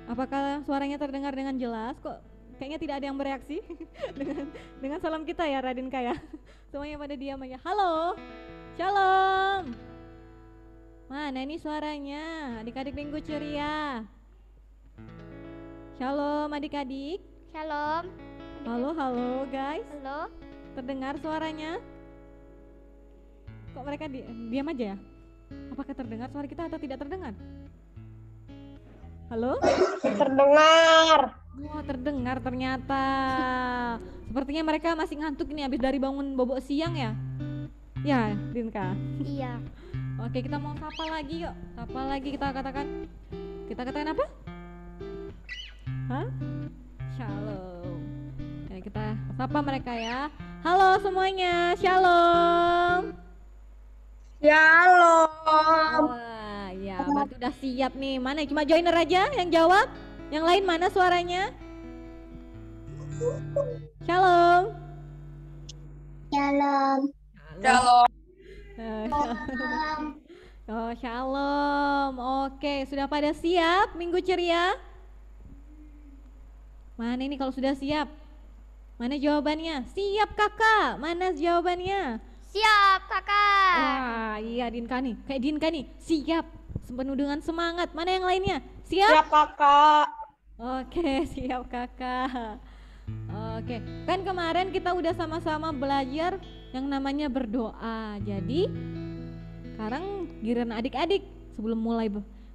Apakah suaranya terdengar dengan jelas? Kok kayaknya tidak ada yang bereaksi dengan salam kita ya Radinka ya. Semuanya pada diam aja. Halo, shalom. Mana ini suaranya? Adik-adik minggu ceria. Shalom adik-adik. Shalom. Halo, halo guys. Halo. Terdengar suaranya? Kok mereka diam aja ya? Apakah terdengar suara kita atau tidak terdengar? Halo? Terdengar. Oh, terdengar ternyata. Sepertinya mereka masih ngantuk nih habis dari bangun bobok siang ya? Ya, Dinka. Iya. Oke, kita mau sapa lagi yuk. Sapa lagi kita katakan. Kita katakan apa? Hah? Shalom. Oke, kita sapa mereka ya. Halo semuanya, shalom. Shalom. Wah, ya, berarti udah siap nih. Mana cuma joiner aja yang jawab? Yang lain mana suaranya? Shalom. Shalom. Shalom. Oh, shalom. Oke, sudah pada siap minggu ceria? Mana ini kalau sudah siap? Mana jawabannya? Siap kakak. Mana jawabannya? Siap, Kakak. Wah, iya Dinka nih. Kayak Dinka nih. Siap. Penuh dengan semangat. Mana yang lainnya? Siap? Siap kakak. Oke, siap kakak. Oke, kan kemarin kita udah sama-sama belajar yang namanya berdoa. Jadi sekarang giliran adik-adik sebelum mulai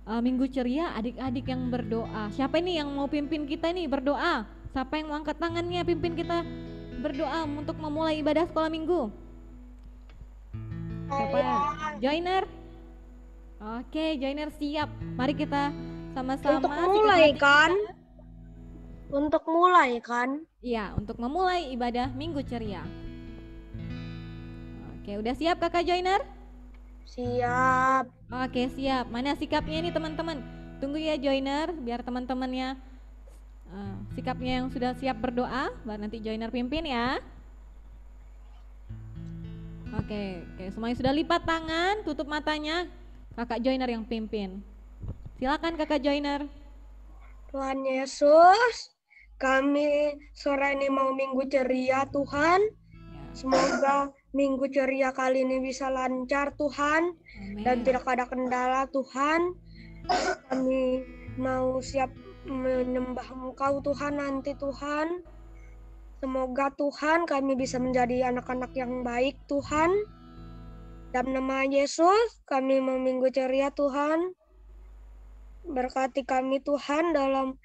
minggu ceria, adik-adik yang berdoa. Siapa ini yang mau pimpin kita nih berdoa? Siapa yang mau angkat tangannya pimpin kita berdoa untuk memulai ibadah sekolah minggu? Siapa? Joiner? Oke, Joiner siap. Mari kita sama-sama. Untuk mulai kan? Untuk mulai kan? Iya, untuk memulai ibadah minggu ceria. Oke, udah siap kakak Joiner? Siap. Oke, siap. Mana sikapnya nih teman-teman? Tunggu ya Joiner, biar teman-temannya sikapnya yang sudah siap berdoa, baru nanti Joiner pimpin ya. Oke, semuanya sudah lipat tangan, tutup matanya, kakak Joiner yang pimpin. Silakan kakak Joiner. Tuhan Yesus, kami sore ini mau minggu ceria Tuhan. Semoga minggu ceria kali ini bisa lancar Tuhan. Amin. Dan tidak ada kendala Tuhan. Kami mau siap menyembah Engkau Tuhan nanti Tuhan. Semoga Tuhan kami bisa menjadi anak-anak yang baik Tuhan. Dalam nama Yesus kami mau minggu ceria Tuhan. Berkati kami Tuhan dalam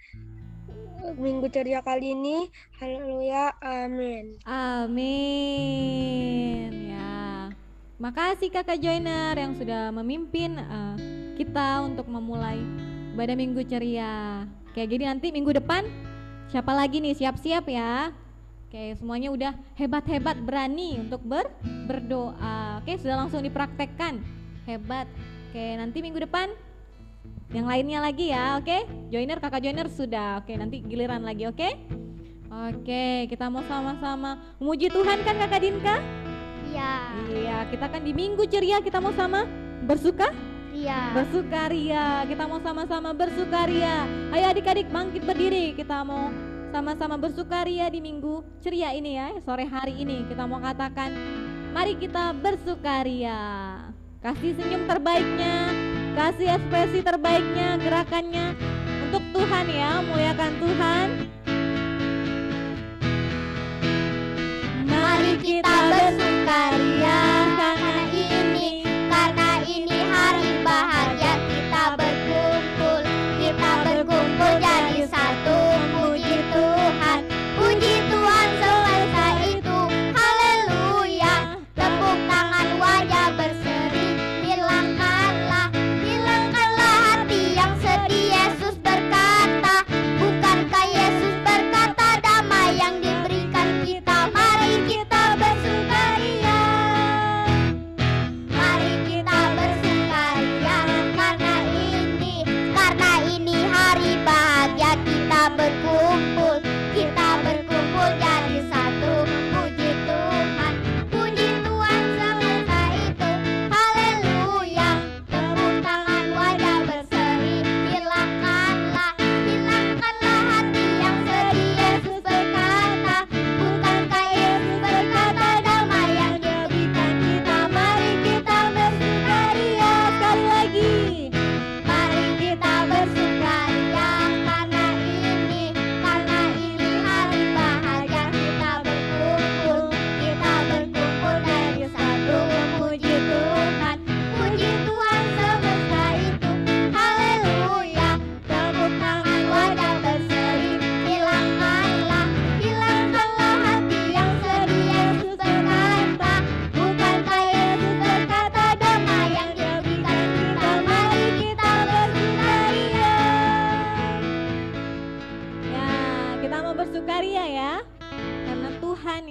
minggu ceria kali ini. Haleluya, amin. Amin. Ya, makasih kakak Joiner yang sudah memimpin kita untuk memulai ibadah minggu ceria. Oke, jadi nanti minggu depan siapa lagi nih siap-siap ya. Oke, semuanya udah hebat-hebat berani untuk berdoa. Oke, sudah langsung dipraktekkan. Hebat. Oke, nanti minggu depan yang lainnya lagi ya, oke? Joiner, kakak Joiner sudah. Oke, nanti giliran lagi, oke? Oke, kita mau sama-sama memuji Tuhan kan kakak Dinka? Iya. Iya, kita kan di minggu ceria kita mau sama bersuka? Iya. Bersukaria, kita mau sama-sama bersukaria. Ayo adik-adik bangkit berdiri, kita mau sama-sama bersukaria di minggu ceria ini ya, sore hari ini. Kita mau katakan, mari kita bersukaria. Kasih senyum terbaiknya, kasih ekspresi terbaiknya, gerakannya untuk Tuhan ya, muliakan Tuhan. Mari kita bersukaria karena ini hari bahagia, kita berkumpul jadi satu. Puji Tuhan selesai itu, haleluya. Tepuk tangan wajah berseri, hilangkanlah hati yang sedih. Yesus berkata, bukankah Yesus berkata damai yang diberikan kita? Mari kita bersukaria.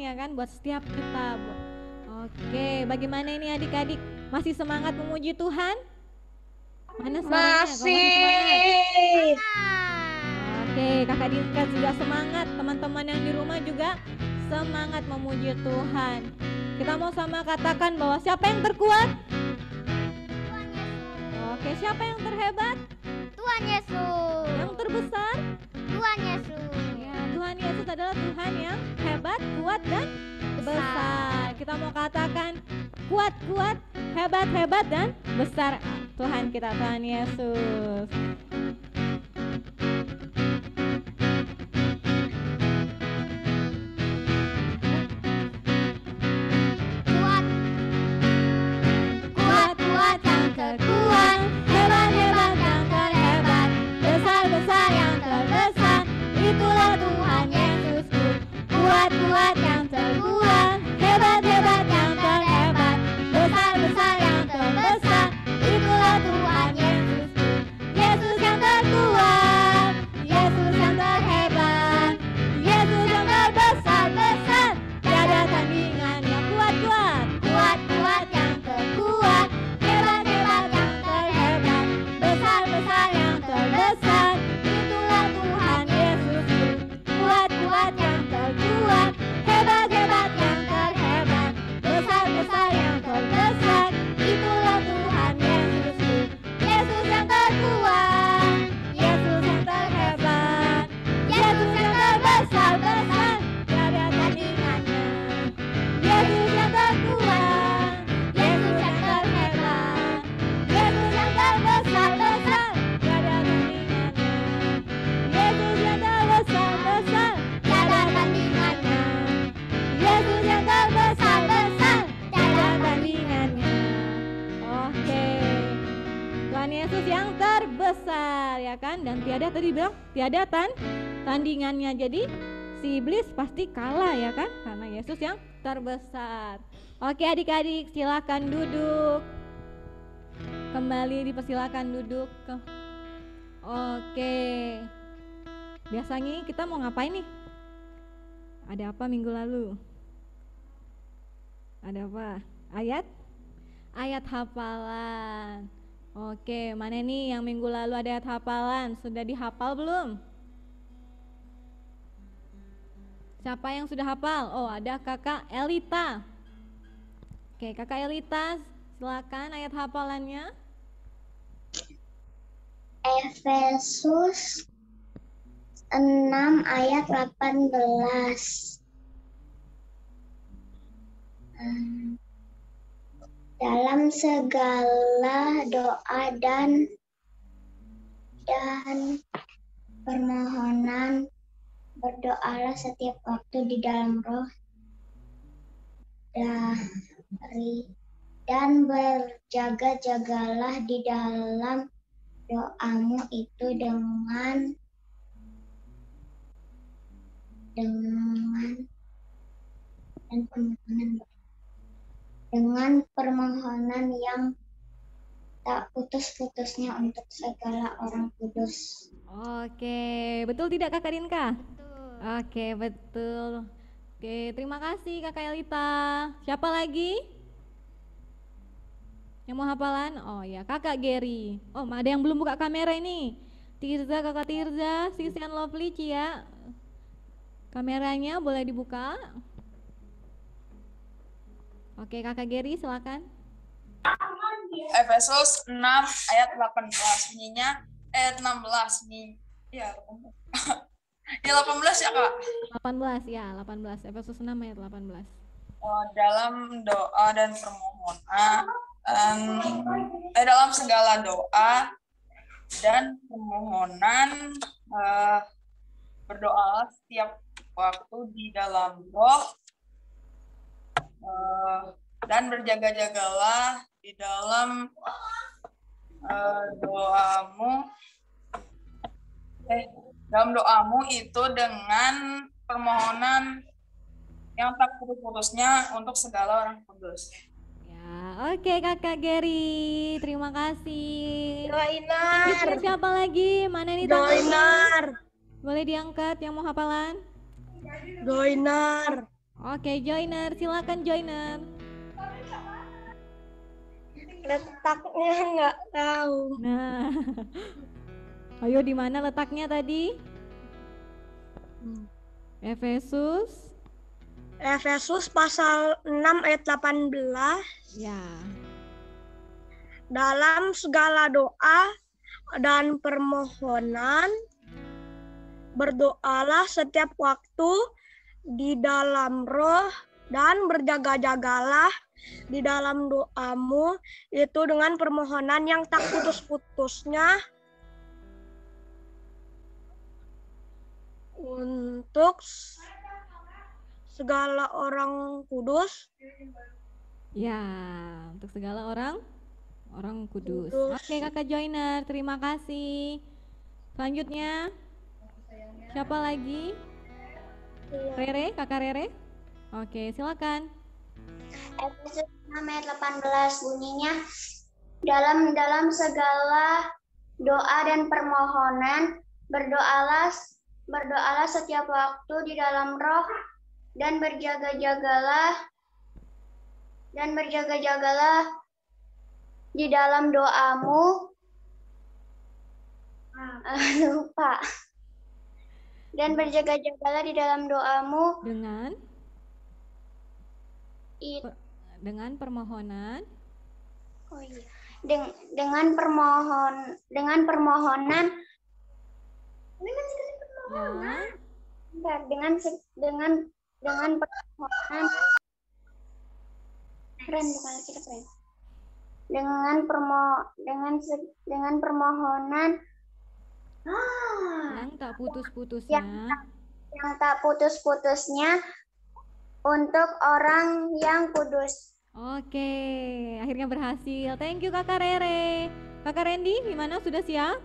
ya kan buat setiap kita, Bu. Oke, bagaimana ini adik-adik? Masih semangat memuji Tuhan? Mana suaranya? Kalau masih semangat. Oke, Kakak Dinka juga semangat, teman-teman yang di rumah juga semangat memuji Tuhan. Kita mau sama katakan bahwa siapa yang terkuat? Tuhan Yesus. Oke, siapa yang terhebat? Tuhan Yesus. Yang terbesar? Tuhan Yesus. Ya, Tuhan Yesus adalah Tuhan yang hebat, kuat, dan besar. Kita mau katakan kuat, hebat, dan besar Tuhan kita, Tuhan Yesus. Kuat. Kuat yang terkuat. Hebat yang terhebat, besar yang terbesar, itulah Tuhan Yesusku. Kuat yang terkuat, hebat yang terhebat, besar yang terbesar, itulah Tuhan Yesusku. Yesus yang terkuat, Yesus yang terhebat, Yesus yang terbesar, tiada tandingannya. Kuat yang terkuat, hebat yang terhebat, besar yang terbesar, itulah Tuhan Yesusku. Kuat yang terkuat, hebat yang terhebat, besar yang terbesar, itulah Tuhan Yesusku. Yesus yang terkuat, Yesus yang terhebat, Yesus yang terbesar, tiada tandingannya. Yesus yang terkuat, Yesus yang terhebat, Yesus yang terbesar, tiada tandingannya. Yesus yang terbesar, tiada tandingannya. Yesus yang terbesar, tiada tandingannya. Oke, Tuhan Yesus yang terbesar ya kan, dan tiada tadi bilang tiada tandingannya. Jadi si iblis pasti kalah ya kan, karena Yesus yang terbesar. Oke adik-adik, silakan duduk. Kembali dipersilakan duduk. Oke. Biasanya kita mau ngapain nih? Ada apa minggu lalu? Ada apa? Ayat hafalan. Oke, mana nih yang minggu lalu ada ayat hafalan? Sudah dihafal belum? Siapa yang sudah hafal? Oh, ada Kakak Elita. Oke, Kakak Elita, silakan ayat hafalannya. Efesus 6 ayat 18. Dalam segala doa dan permohonan berdoalah setiap waktu di dalam roh dan berjaga-jagalah di dalam doamu itu dengan permohonan yang tak putus-putusnya untuk segala orang kudus. Oke, betul tidak Kakak Dinka? Betul. Oke, betul. Oke, terima kasih Kakak Elita. Siapa lagi? Yang mau hafalan? Oh ya, Kakak Gary. Oh, ada yang belum buka kamera ini. Tirza, Kakak Tirza, Sisian Lovely, Cia. Kameranya boleh dibuka. Oke, Kakak Gary silakan. Efesus 6 ayat 18, bunyinya ayat 16 nih. Ya, 18 ya, Kak. 18 ya, 18. Efesus 6 ayat 18. Dalam doa dan permohonan, dalam segala doa dan permohonan berdoa setiap waktu di dalam roh dan berjaga-jagalah di dalam dalam doamu itu dengan permohonan yang tak putus-putusnya untuk segala orang kudus. Ya, oke Kakak Gary, terima kasih. Doinar. Siapa lagi? Mana nih tangannya? Doinar. Boleh diangkat yang mau hafalan? Doinar. Oke, Joiner, silakan Joiner. Letaknya nggak tahu. Nah, ayo di mana letaknya tadi? Efesus. Efesus pasal 6 ayat 18. Ya. Dalam segala doa dan permohonan berdoalah setiap waktu di dalam roh dan berjaga-jagalah di dalam doamu itu dengan permohonan yang tak putus-putusnya untuk segala orang kudus. Ya, untuk segala orang kudus. Kudus. Oke, Kakak Joiner, terima kasih. Selanjutnya siapa lagi? Rere, Kakak Rere. Oke, silakan. Efesus 6 ayat 18 bunyinya, dalam segala doa dan permohonan berdoalah setiap waktu di dalam roh dan berjaga-jagalah di dalam doamu. Lupa. Dan berjaga-jagalah di dalam doamu dengan permohonan. Oh iya. Dengan permohonan. Ya. Bentar, dengan permohonan. Keren bukan kita keren. Dengan permohonan Yang tak putus-putusnya. yang tak putus-putusnya untuk orang yang kudus. Oke, akhirnya berhasil. Thank you Kakak Rere. Kakak Randy, gimana? Sudah siap?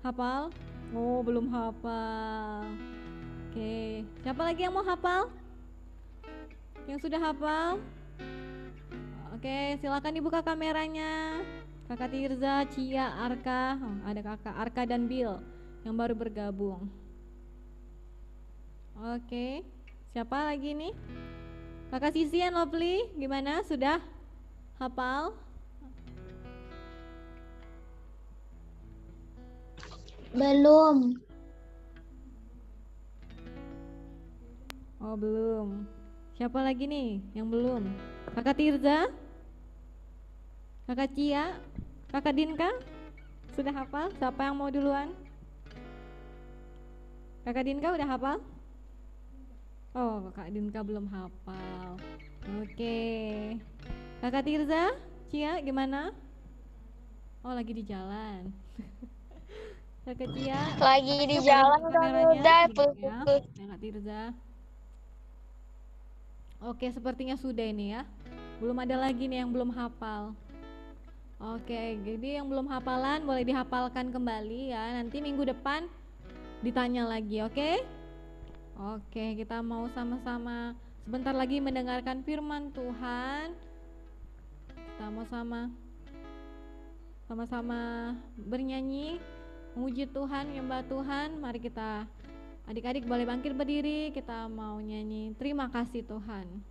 Hafal? Oh, belum hafal. Oke, siapa lagi yang mau hafal? Yang sudah hafal? Oke, silakan dibuka kameranya. Kakak Tirza, Cia, Arka. Oh, ada Kakak Arka dan Bill yang baru bergabung. Oke, siapa lagi nih? Kakak Sisi and Lovely, gimana? Sudah hafal? Belum. Oh, belum. Siapa lagi nih yang belum? Kakak Tirza? Kakak Cia? Kakak Dinka? Sudah hafal? Siapa yang mau duluan? Kakak Dinka udah hafal? Oh, Kakak Dinka belum hafal. Oke. Kakak Tirza, Cia gimana? Oh, lagi di jalan. Kakak Cia Lagi di jalan kameranya. Ya, Kakak Tirza. Oke, sepertinya sudah ini ya. Belum ada lagi nih yang belum hafal. Oke, jadi yang belum hafalan boleh dihafalkan kembali ya. Nanti minggu depan ditanya lagi, oke? Oke, kita mau sama-sama sebentar lagi mendengarkan firman Tuhan. Kita mau sama-sama bernyanyi, memuji Tuhan, menyembah Tuhan. Mari kita adik-adik boleh bangkit berdiri, kita mau nyanyi terima kasih Tuhan.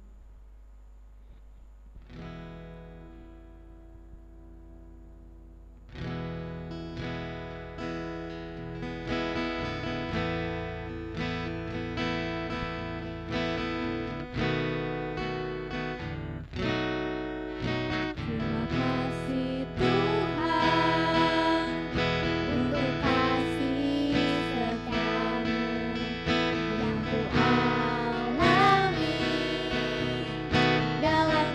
Dalam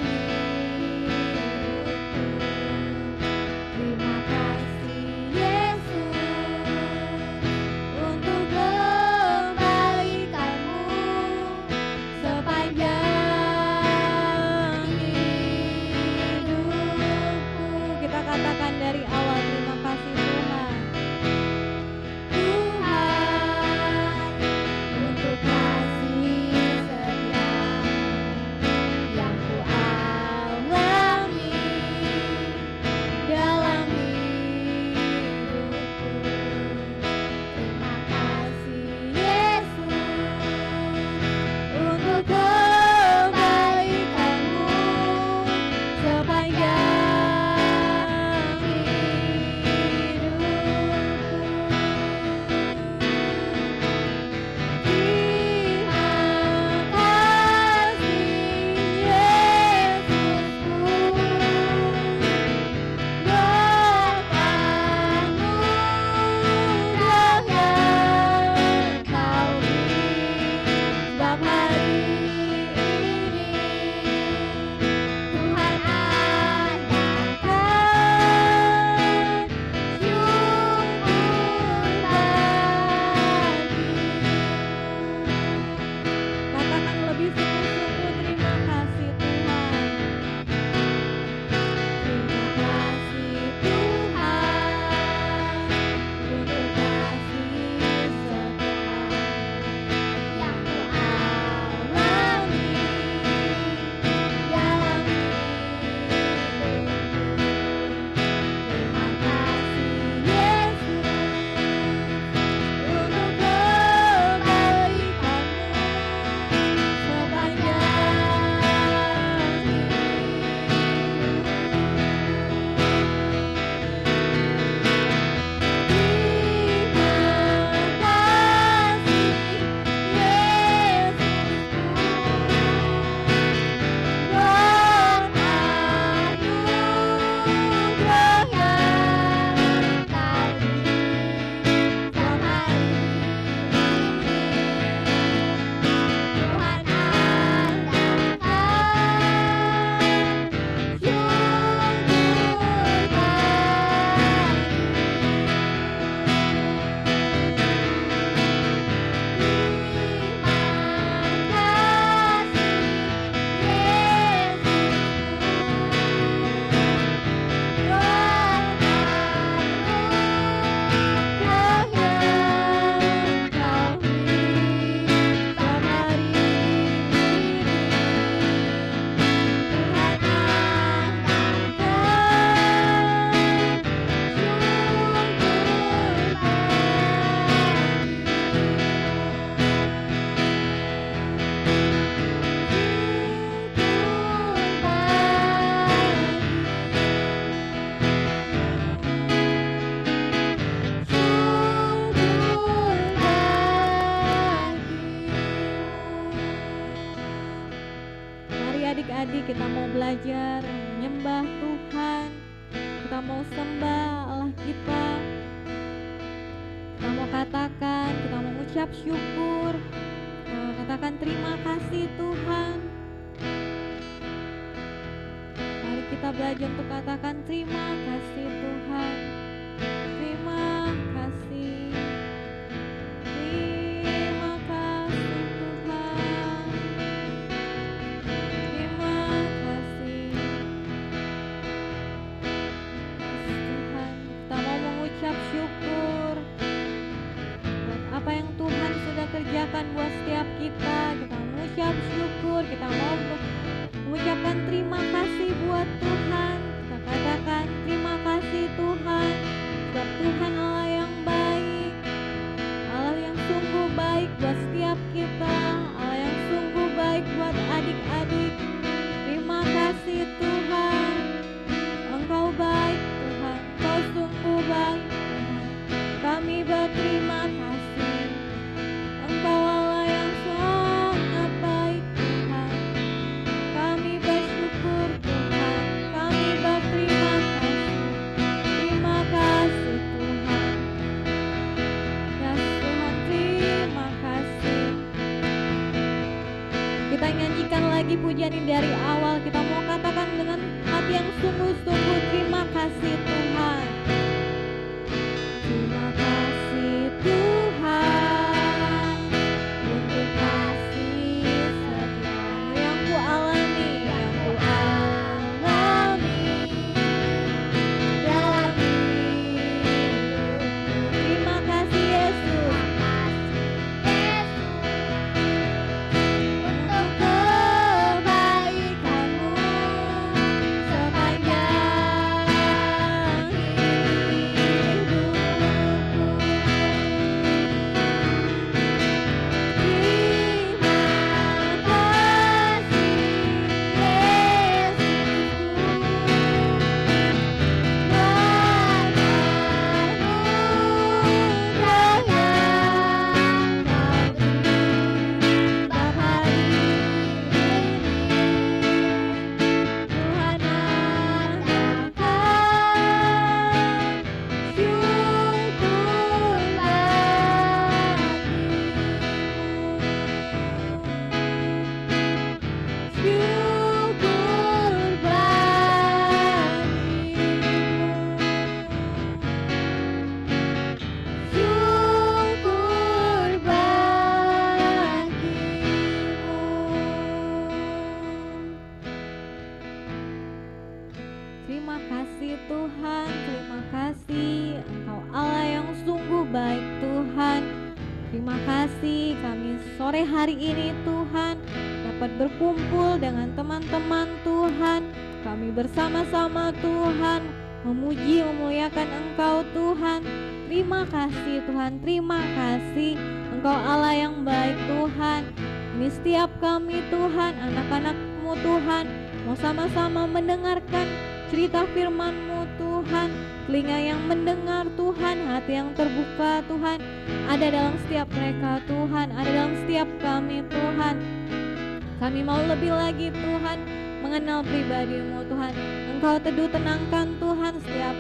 adik-adik kita mau belajar menyembah Tuhan, kita mau sembah Allah kita mau katakan, kita mau ucap syukur, katakan terima kasih Tuhan. Mari kita belajar untuk katakan terima kasih Tuhan, terima kasih, terima kasih Tuhan, terima kasih Tuhan. Kita mau mengucap syukur buat apa yang Tuhan sudah kerjakan buat setiap kita. Kita mengucap syukur, kita mau mengucapkan terima kasih buat Tuhan. Kita katakan terima kasih Tuhan, sebab Tuhan Allah yang baik, Allah yang sungguh baik buat setiap kita, Allah yang sungguh baik buat adik-adik. Terima kasih Tuhan, Engkau baik Tuhan, Engkau sungguh baik Tuhan. Kami berterima kasih, Engkau Allah yang sangat baik Tuhan. Kami bersyukur Tuhan, kami berterima kasih. Terima kasih Tuhan. Ya Tuhan, terima kasih. Kita nyanyikan lagi pujian ini dari awal. Kita mau katakan dengan hati yang sungguh-sungguh terima kasih Tuhan. Terima kasih Tuhan untuk kasih setia yang ku alami, yang ku alami dalam hidupku. Terima kasih Yesus untuk kebaikan-Mu sepanjang hidupku. Terima kasih Tuhan, terima kasih Engkau Allah yang sungguh baik Tuhan. Terima kasih kami sore hari ini Tuhan dapat berkumpul dengan teman-teman Tuhan. Kami bersama-sama Tuhan memuji memuliakan Engkau Tuhan. Terima kasih Tuhan, terima kasih Engkau Allah yang baik Tuhan. Ini setiap kami Tuhan, anak-anak-Mu Tuhan, mau sama-sama mendengarkan cerita firman-Mu Tuhan. Telinga yang mendengar Tuhan, hati yang terbuka Tuhan, ada dalam setiap mereka Tuhan, ada dalam setiap kami Tuhan. Kami mau lebih lagi Tuhan mengenal pribadi-Mu Tuhan. Engkau teduh tenangkan Tuhan setiap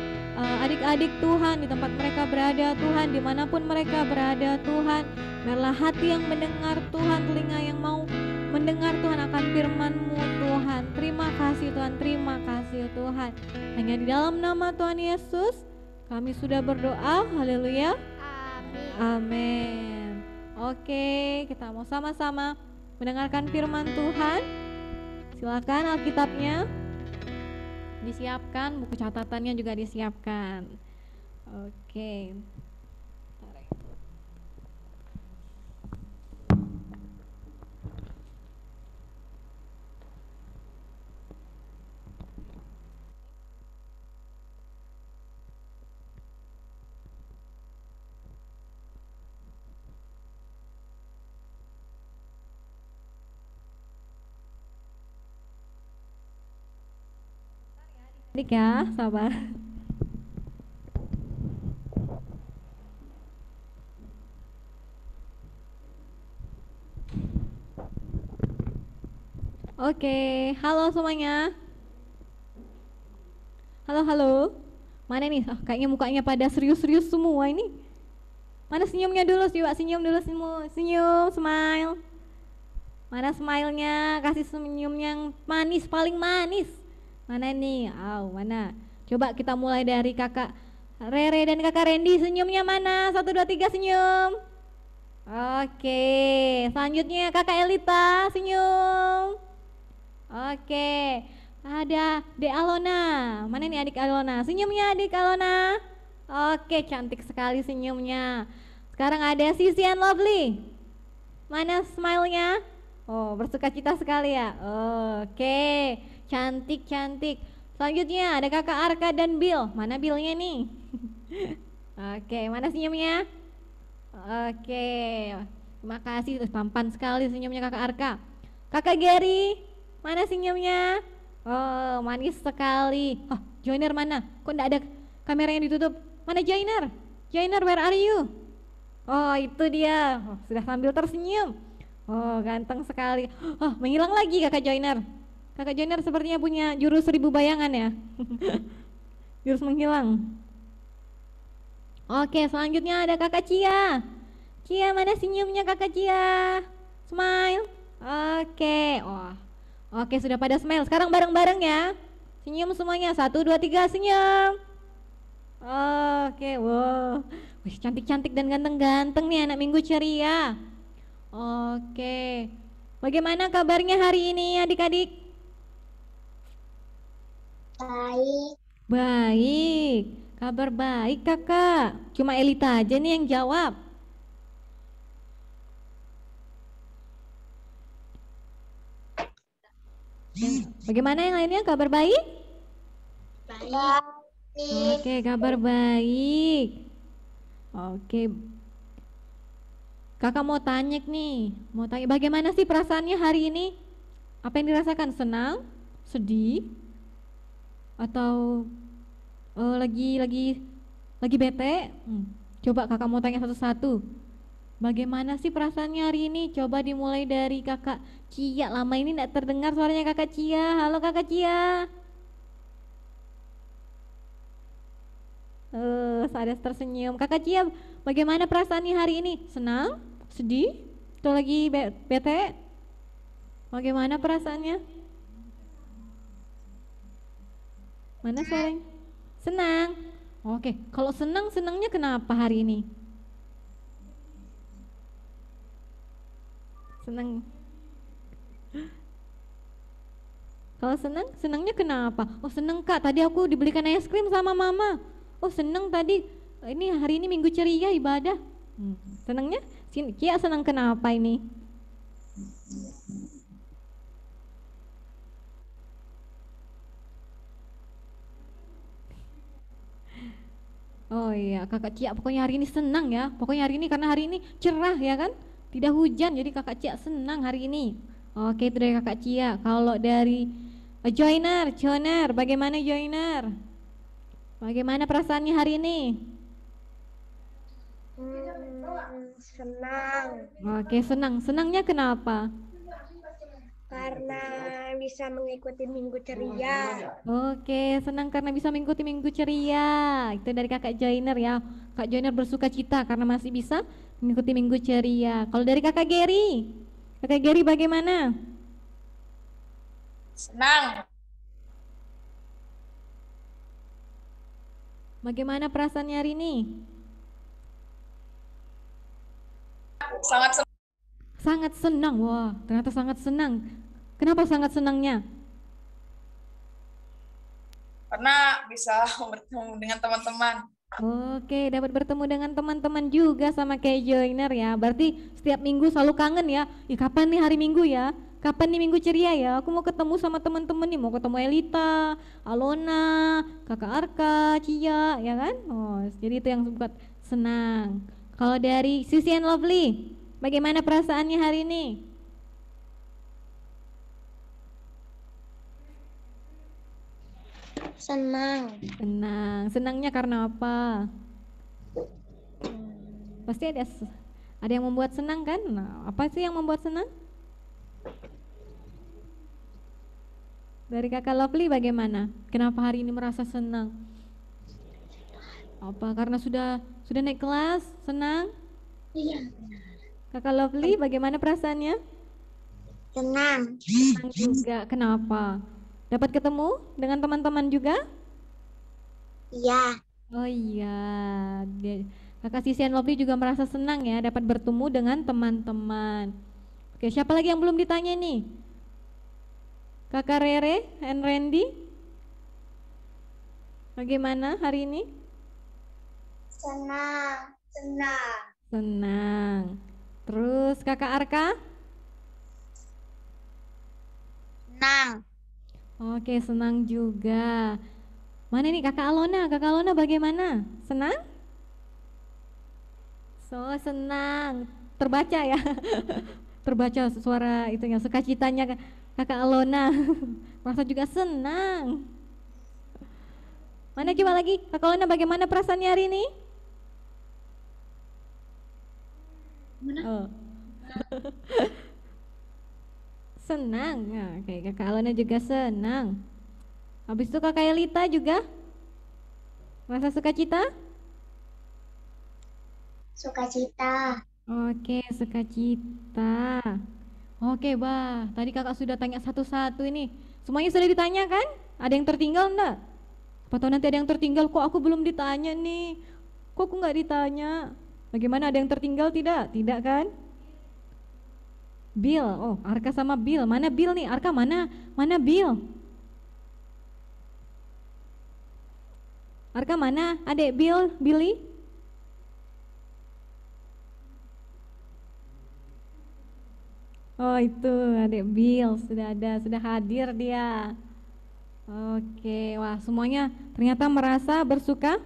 adik-adik Tuhan di tempat mereka berada Tuhan, dimanapun mereka berada Tuhan. Biarlah hati yang mendengar Tuhan, telinga yang mau mendengar Tuhan akan firman-Mu Tuhan. Terima kasih Tuhan, terima kasih Tuhan. Hanya di dalam nama Tuhan Yesus kami sudah berdoa. Haleluya. Amin. Oke, kita mau sama-sama mendengarkan firman Tuhan. Silakan Alkitabnya disiapkan, buku catatannya juga disiapkan. Oke. Adik ya, sabar. Oke, halo semuanya. Halo, halo. Mana nih? Ah, kayaknya mukanya pada serius-serius semua ini. Mana senyumnya dulu, coba senyum dulu semua. Senyum, smile. Mana smile-nya? Kasih senyum yang manis, paling manis. Mana nih? Mana? Coba kita mulai dari kakak Rere dan kakak Randy. Senyumnya mana? 1, 2, 3 senyum. Oke, selanjutnya kakak Elita senyum. Oke, ada Dek Alona. Mana nih adik Alona? Senyumnya adik Alona. Oke, cantik sekali senyumnya. Sekarang ada Sisi and Lovely. Mana smile-nya? Oh, bersukacita sekali ya. Oke, cantik-cantik. Selanjutnya ada kakak Arka dan Bill. Mana Billnya nih? Oke, mana senyumnya? Oke, terima kasih. Tampan sekali senyumnya kakak Arka. Kakak Gary, mana senyumnya? Oh, manis sekali. Oh, Joiner mana? Kok enggak ada kamera yang ditutup? Mana Joiner? Joiner, where are you? Oh, itu dia. Oh, sudah sambil tersenyum. Oh, ganteng sekali. Oh, menghilang lagi kakak Joiner. Kakak Joiner sepertinya punya jurus 1000 bayangan ya. Jurus menghilang. Oke, selanjutnya ada kakak Cia. Cia, mana senyumnya kakak Cia? Smile. Oke. Oh, oke, sudah pada smile. Sekarang bareng-bareng ya. Senyum semuanya. 1, 2, 3 senyum. Oke, wow. Wih, cantik-cantik dan ganteng-ganteng nih anak Minggu Ceria. Oke. Bagaimana kabarnya hari ini adik-adik? Baik. Baik. Kabar baik kakak. Cuma Elita aja nih yang jawab. Bagaimana yang lainnya, kabar baik? Baik. Oke, kabar baik. Oke. Kakak mau tanya nih, mau tanya bagaimana sih perasaannya hari ini? Apa yang dirasakan? Senang? Sedih? Atau lagi bete? Coba kakak mau tanya satu-satu. Bagaimana sih perasaannya hari ini? Coba dimulai dari kakak Cia. Lama ini tidak terdengar suaranya kakak Cia. Halo kakak Cia. Ada tersenyum. Kakak Cia, bagaimana perasaannya hari ini? Senang? Sedih? Atau lagi bete? Bagaimana perasaannya? Mana suaranya? Senang. Oke, kalau senangnya kenapa hari ini? Senang. Kalau senangnya kenapa? Oh, senang kak, tadi aku dibelikan es krim sama mama. Oh, senang tadi, ini hari ini Minggu Ceria ibadah. Senangnya? Cia senang kenapa ini? Oh iya, kakak Cia pokoknya hari ini senang ya. Pokoknya hari ini karena hari ini cerah ya kan? Tidak hujan, jadi kakak Cia senang hari ini. Oke, itu dari kakak Cia. Kalau dari Joiner, bagaimana Joiner? Bagaimana perasaannya hari ini? Senang Oke, senang. Senangnya kenapa? karena bisa mengikuti Minggu Ceria. Oke, senang karena bisa mengikuti Minggu Ceria. Itu dari kakak Joiner ya. Kak Joiner bersuka cita karena masih bisa mengikuti Minggu Ceria. Kalau dari kakak Gary bagaimana? Senang. Bagaimana perasaannya hari ini? Sangat senang. Sangat senang. Wah, ternyata sangat senang. Kenapa sangat senangnya? Karena bisa bertemu dengan teman-teman. Oke, dapat bertemu dengan teman-teman juga sama kayak Joiner ya. Berarti setiap minggu selalu kangen ya. Ih, kapan nih hari Minggu ya? Kapan nih Minggu Ceria ya? Aku mau ketemu sama teman-teman nih. Mau ketemu Elita, Alona, kakak Arka, Cia, ya kan? Oh, jadi itu yang buat senang. Kalau dari Sisi and Lovely, bagaimana perasaannya hari ini? Senang. Senang. Senangnya karena apa? Pasti ada yang membuat senang kan? Nah, apa sih yang membuat senang? Dari Kakak Lovely bagaimana? Kenapa hari ini merasa senang? Apa karena sudah naik kelas, senang? Iya. Kakak Lovely bagaimana perasaannya? Tenang. Senang juga. Kenapa? Dapat ketemu dengan teman-teman juga? Iya. Oh iya, Kakak Sisi and Lovely juga merasa senang ya dapat bertemu dengan teman-teman. Oke, siapa lagi yang belum ditanya nih? Kakak Rere and Randy, bagaimana hari ini? Senang. Senang. Senang. Terus Kakak Arka? Senang. Oke, senang juga. Mana nih Kakak Alona? Kakak Alona bagaimana? Senang? Senang. Terbaca ya. Terbaca suara itunya, sukacitanya Kakak Alona. Merasa juga senang. Mana coba lagi? Kakak Alona bagaimana perasaannya hari ini? Oh. Senang. Nah, oke, Kakak Alona juga senang. Habis itu Kakak Elita juga merasa sukacita? Sukacita. Oke, sukacita. Oke, Bah. Tadi Kakak sudah tanya satu-satu ini. Semuanya sudah ditanya kan? Ada yang tertinggal enggak? Apa tahu nanti ada yang tertinggal, kok aku belum ditanya nih? Kok aku nggak ditanya? Bagaimana, ada yang tertinggal tidak? Tidak kan? Bill. Oh, Arka sama Bill. Mana Bill nih? Arka mana? Mana Bill? Arka mana? Adek Bill, Billy? Oh itu adek Bill sudah ada, sudah hadir dia. Oke, wah semuanya ternyata merasa bersuka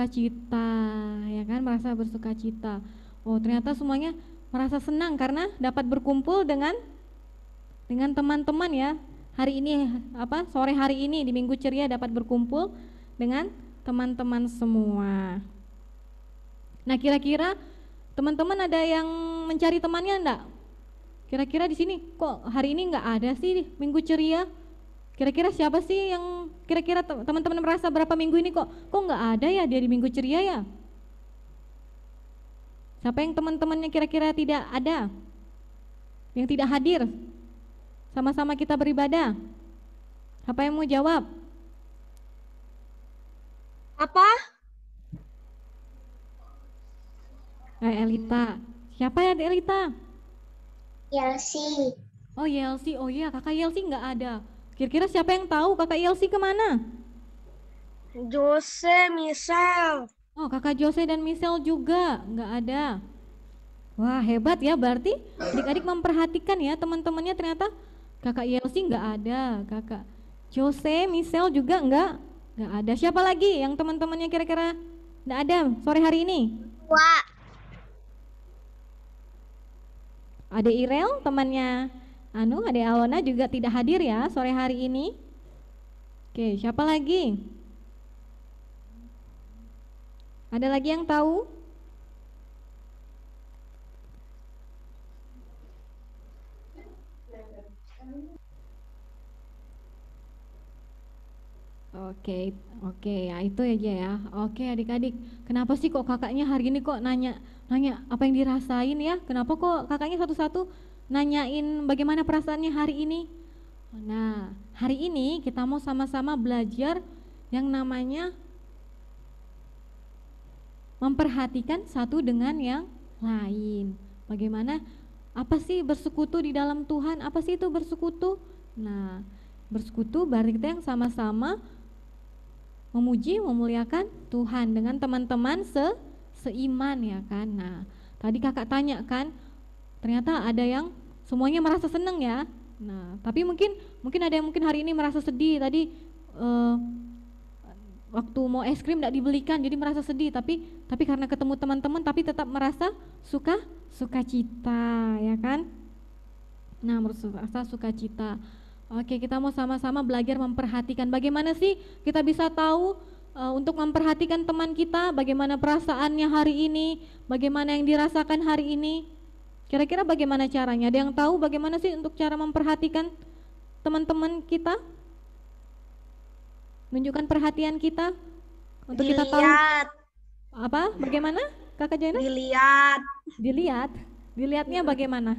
cita, ya kan? Merasa bersuka cita. Oh ternyata semuanya merasa senang karena dapat berkumpul dengan teman-teman ya. Hari ini sore hari ini di Minggu Ceria dapat berkumpul dengan teman-teman semua. Nah, kira-kira teman-teman ada yang mencari temannya enggak? Kira-kira di sini kok hari ini enggak ada sih Minggu Ceria? Kira-kira siapa sih yang kira-kira teman-teman merasa berapa minggu ini kok enggak ada ya dia di Minggu Ceria ya? Siapa yang teman-temannya kira-kira tidak ada? Yang tidak hadir? Sama-sama kita beribadah. Apa yang mau jawab? Apa? Elita. Siapa ya Elita? Yelsi. Oh Yelsi, oh iya kakak Yelsi nggak ada. Kira-kira siapa yang tahu kakak Yelsi kemana? Jose, Michelle. Oh kakak Jose dan Michelle juga nggak ada. Wah hebat ya, berarti adik-adik memperhatikan ya teman-temannya, ternyata kakak Yelsi nggak ada, kakak Jose, Michelle juga nggak ada. Siapa lagi yang teman-temannya kira-kira nggak ada sore hari ini? Wah. Ade Irel temannya Ade Alona juga tidak hadir ya sore hari ini. Oke, siapa lagi? Ada lagi yang tahu? Oke, ya itu aja ya. Oke adik-adik, kenapa sih kok kakaknya hari ini kok nanya apa yang dirasain ya? Kenapa kok kakaknya satu-satu nanyain bagaimana perasaannya hari ini? Nah, hari ini kita mau sama-sama belajar yang namanya memperhatikan satu dengan yang lain. Bagaimana, apa sih bersekutu di dalam Tuhan? Apa sih itu bersekutu? Nah, bersekutu berarti kita yang sama-sama memuji, memuliakan Tuhan dengan teman-teman seiman ya kan. Nah, tadi kakak tanya kan, ternyata ada yang semuanya merasa senang ya. Nah, tapi mungkin ada yang mungkin hari ini merasa sedih. Tadi waktu mau es krim tidak dibelikan jadi merasa sedih, tapi karena ketemu teman-teman tapi tetap merasa sukacita ya kan. Nah, merasa sukacita. Oke, kita mau sama-sama belajar memperhatikan bagaimana sih kita bisa tahu untuk memperhatikan teman kita, bagaimana perasaannya hari ini, bagaimana yang dirasakan hari ini. Kira-kira bagaimana caranya? Ada yang tahu bagaimana sih untuk cara memperhatikan teman-teman kita? Menunjukkan perhatian kita untuk kita tahu Dilihat, apa? Bagaimana, Kakak Joyner? dilihat, Dilihat. Dilihatnya bagaimana?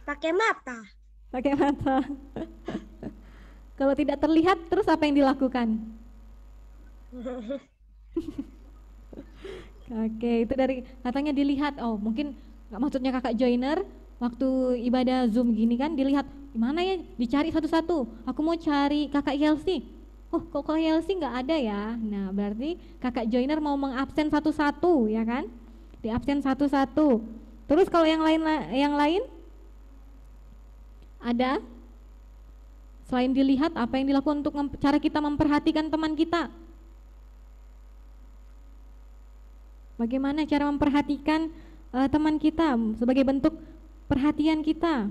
pakai mata. Pakai mata. Kalau tidak terlihat, terus apa yang dilakukan? Oke, itu dari katanya dilihat. Oh, mungkin nggak maksudnya Kakak Joyner waktu ibadah Zoom gini kan dilihat gimana ya, dicari satu-satu. Aku mau cari Kakak Yelsi. Oh, kok Kakak Yelsi nggak ada ya? Nah, berarti Kakak Joyner mau mengabsen satu-satu, ya kan? Diabsen satu-satu. Terus kalau yang lain ada? Selain dilihat, apa yang dilakukan untuk cara kita memperhatikan teman kita? Bagaimana cara memperhatikan teman kita sebagai bentuk perhatian kita?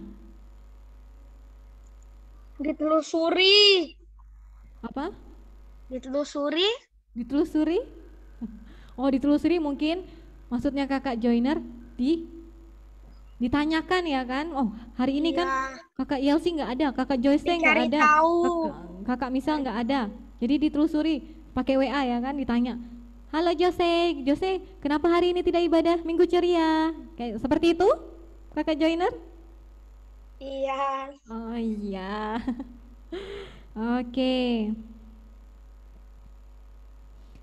Ditelusuri, Apa? ditelusuri, Ditelusuri? Oh, ditelusuri mungkin maksudnya Kakak Joyner ditanyakan ya kan? Oh, hari ini kan ya, Kakak Yelsi nggak ada, Kakak Joyce nggak dicari ada, tahu. Kakak Misal nggak ada. Jadi ditelusuri pakai WA ya kan, ditanya. Halo Jose, Jose, kenapa hari ini tidak ibadah Minggu Ceria? Kayak seperti itu, Kakak Joyner? Iya, Oh iya. Oke.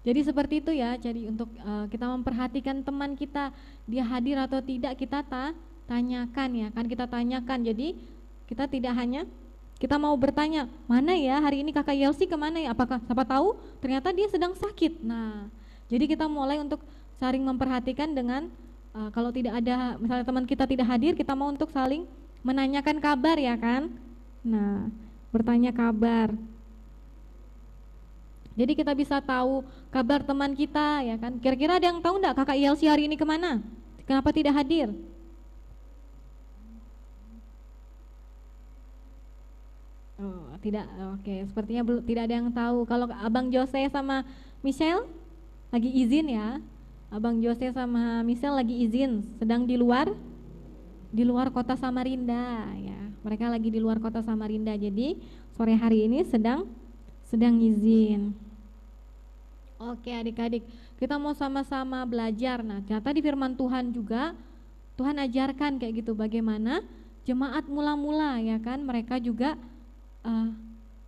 Jadi seperti itu ya. Jadi untuk kita memperhatikan teman kita, dia hadir atau tidak kita tanyakan ya kan, kita tanyakan. Jadi kita tidak hanya kita mau bertanya, mana ya hari ini Kakak Yelsi kemana ya? Apakah siapa tahu ternyata dia sedang sakit. Nah, jadi kita mulai untuk saling memperhatikan dengan kalau tidak ada, misalnya teman kita tidak hadir, kita mau untuk saling menanyakan kabar ya kan. Nah, bertanya kabar. Jadi kita bisa tahu kabar teman kita ya kan. Kira-kira ada yang tahu enggak Kakak Yelsi hari ini kemana? Kenapa tidak hadir? Oh, tidak. Oke, sepertinya tidak ada yang tahu. Kalau Abang Jose sama Michelle lagi izin ya. Abang Jose sama Michelle lagi izin, sedang di luar kota Samarinda ya. Mereka lagi di luar kota Samarinda. Jadi sore hari ini sedang izin. Oke adik-adik, kita mau sama-sama belajar. Nah, ternyata di firman Tuhan juga Tuhan ajarkan kayak gitu, bagaimana jemaat mula-mula ya kan, mereka juga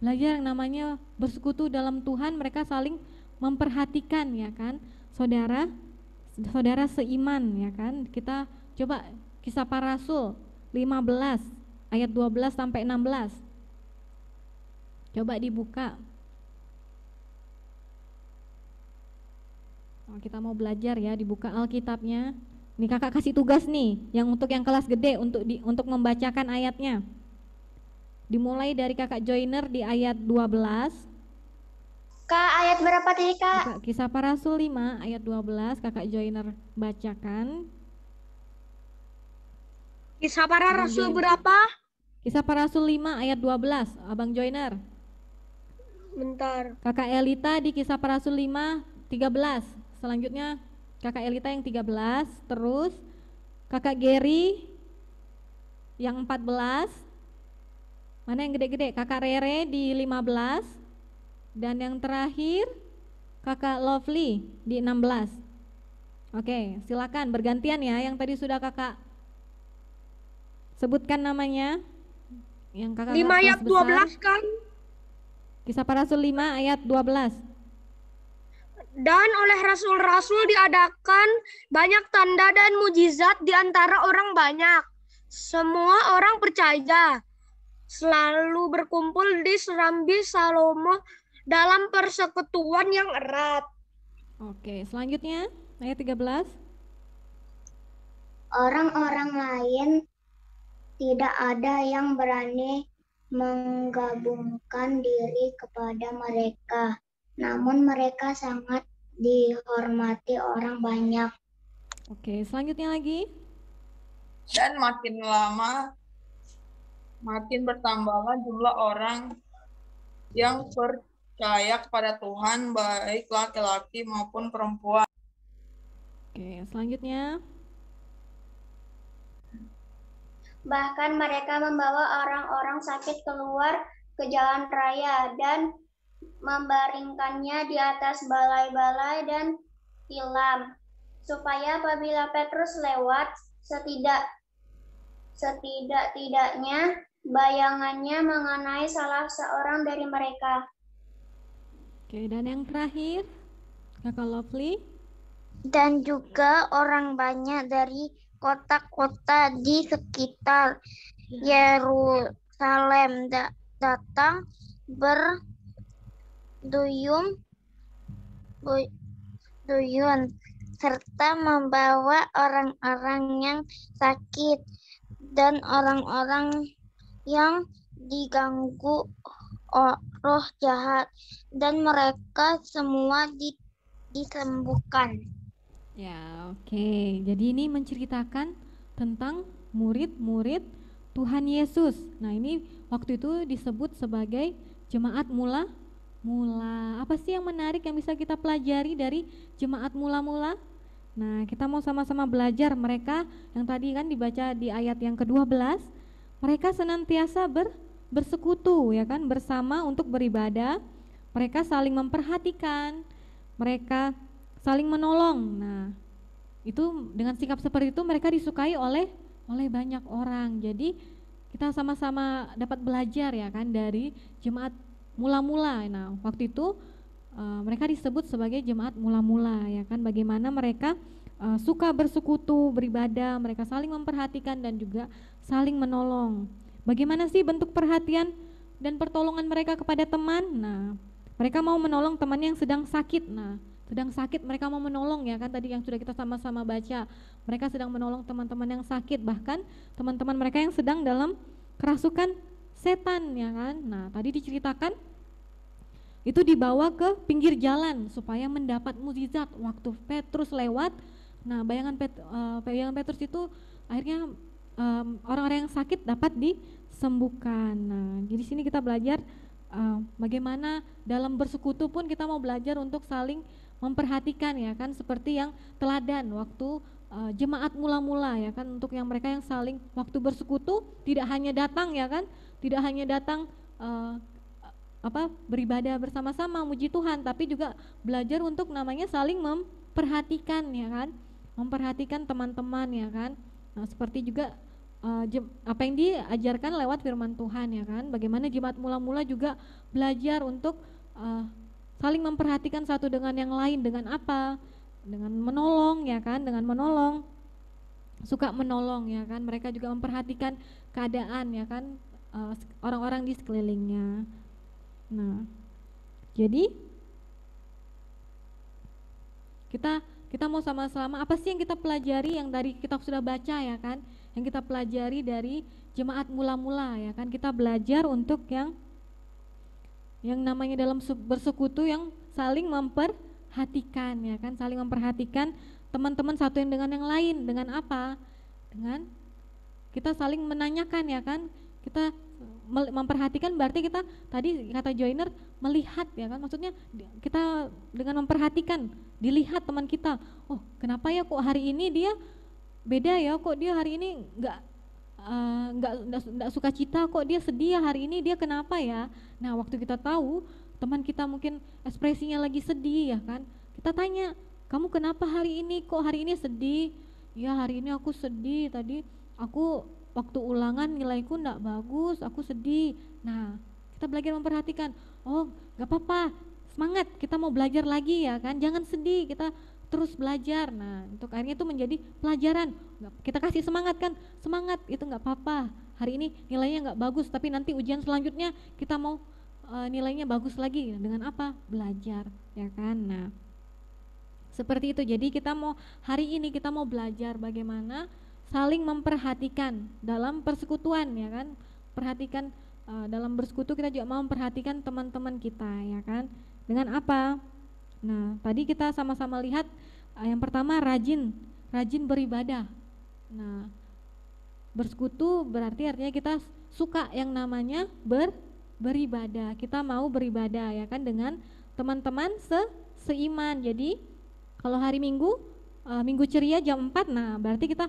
belajar yang namanya bersekutu dalam Tuhan. Mereka saling memperhatikan ya kan, saudara seiman ya kan. Kita coba Kisah Para Rasul 15 ayat 12 sampai 16. Coba dibuka. Oh, kita mau belajar ya, dibuka Alkitabnya. Ini kakak kasih tugas nih, yang untuk yang kelas gede untuk membacakan ayatnya. Dimulai dari kakak Joyner di ayat 12. Kak, ayat berapa tadi, Kak? Kisah Para Rasul 5 ayat 12, kakak Joyner bacakan. Kisah Para Rasul berapa? Kisah Para Rasul 5 ayat 12, Abang Joyner. Bentar. Kakak Elita di Kisah Para Rasul 5 13. Selanjutnya kakak Elita yang 13, terus kakak Gary yang 14. Mana yang gede-gede? Kakak Rere di 15. Dan yang terakhir kakak Lovely di 16. Oke, silakan bergantian ya. Yang tadi sudah kakak sebutkan namanya. Yang kakak 5 ayat 12 kan? Kisah Para Rasul 5 ayat 12. Dan oleh rasul-rasul diadakan banyak tanda dan mujizat di antara orang banyak. Semua orang percaya, selalu berkumpul di serambi Salomo dalam persekutuan yang erat. Oke, selanjutnya ayat 13. Orang-orang lain tidak ada yang berani menggabungkan diri kepada mereka, namun mereka sangat dihormati orang banyak. Oke, selanjutnya lagi. Dan makin lama makin bertambahlah jumlah orang yang percaya kepada Tuhan, baik laki-laki maupun perempuan. Oke, selanjutnya. Bahkan mereka membawa orang-orang sakit keluar ke jalan raya dan membaringkannya di atas balai-balai dan tilam, supaya apabila Petrus lewat, setidak-tidaknya bayangannya mengenai salah seorang dari mereka. Oke, dan yang terakhir, Kakak Lovely. Dan juga orang banyak dari kota-kota di sekitar Yerusalem datang berduyun serta membawa orang-orang yang sakit dan orang-orang yang diganggu roh jahat, dan mereka semua disembuhkan. Ya, oke. Jadi ini menceritakan tentang murid-murid Tuhan Yesus. Nah, ini waktu itu disebut sebagai jemaat mula. Apa sih yang menarik yang bisa kita pelajari dari jemaat mula-mula? Nah, kita mau sama-sama belajar. Mereka yang tadi kan dibaca di ayat yang ke-12, mereka senantiasa bersekutu ya kan, bersama untuk beribadah. Mereka saling memperhatikan, mereka saling menolong. Nah, itu dengan sikap seperti itu mereka disukai oleh banyak orang. Jadi kita sama-sama dapat belajar ya kan dari jemaat mula-mula. Nah, waktu itu mereka disebut sebagai jemaat mula-mula ya kan, bagaimana mereka suka bersekutu, beribadah, mereka saling memperhatikan dan juga saling menolong. Bagaimana sih bentuk perhatian dan pertolongan mereka kepada teman? Nah, mereka mau menolong teman yang sedang sakit. Nah, sedang sakit mereka mau menolong ya kan, tadi yang sudah kita sama-sama baca. Mereka sedang menolong teman-teman yang sakit, bahkan teman-teman mereka yang sedang dalam kerasukan setan ya kan. Nah, tadi diceritakan itu dibawa ke pinggir jalan supaya mendapat mukjizat waktu Petrus lewat. Nah, bayangan Petrus itu akhirnya orang-orang yang sakit dapat disembuhkan. Nah, jadi sini kita belajar bagaimana dalam bersekutu pun kita mau belajar untuk saling memperhatikan ya kan, seperti yang teladan waktu jemaat mula-mula ya kan, untuk yang mereka yang saling waktu bersekutu tidak hanya datang ya kan, tidak hanya datang beribadah bersama-sama muji Tuhan, tapi juga belajar untuk namanya saling memperhatikan ya kan, memperhatikan teman-teman ya kan. Nah, seperti juga apa yang diajarkan lewat firman Tuhan ya kan, bagaimana jemaat mula-mula juga belajar untuk saling memperhatikan satu dengan yang lain. Dengan apa? Dengan menolong ya kan, dengan menolong, suka menolong ya kan, mereka juga memperhatikan keadaan ya kan, orang-orang di sekelilingnya. Nah, jadi kita mau sama-sama apa sih yang kita pelajari yang dari kita sudah baca ya kan, yang kita pelajari dari jemaat mula-mula ya kan. Kita belajar untuk yang namanya dalam bersekutu yang saling memperhatikan ya kan, saling memperhatikan teman-teman satu yang dengan yang lain. Dengan apa? Dengan kita saling menanyakan ya kan, kita memperhatikan berarti kita tadi kata joiner melihat ya kan, maksudnya kita dengan memperhatikan dilihat teman kita, oh kenapa ya kok hari ini dia beda ya, kok dia hari ini nggak suka cita, kok dia sedih ya hari ini, dia kenapa ya. Nah, waktu kita tahu teman kita mungkin ekspresinya lagi sedih ya kan, kita tanya, kamu kenapa hari ini, kok hari ini sedih? Ya hari ini aku sedih, tadi aku waktu ulangan nilaiku enggak bagus, aku sedih. Nah, kita belajar memperhatikan. Oh, gak apa-apa, semangat, kita mau belajar lagi ya kan, jangan sedih, kita terus belajar. Nah, untuk akhirnya itu menjadi pelajaran. Kita kasih semangat kan, semangat, itu gak apa-apa. Hari ini nilainya gak bagus, tapi nanti ujian selanjutnya kita mau nilainya bagus lagi. Dengan apa? Belajar, ya kan. Nah, seperti itu. Jadi kita mau hari ini kita mau belajar bagaimana saling memperhatikan dalam persekutuan ya kan. Perhatikan dalam bersekutu kita juga mau memperhatikan teman-teman kita ya kan. Dengan apa? Nah, tadi kita sama-sama lihat yang pertama rajin beribadah. Nah, bersekutu berarti artinya kita suka yang namanya beribadah. Kita mau beribadah ya kan dengan teman-teman seiman. Jadi kalau hari Minggu Minggu ceria jam 4, nah berarti kita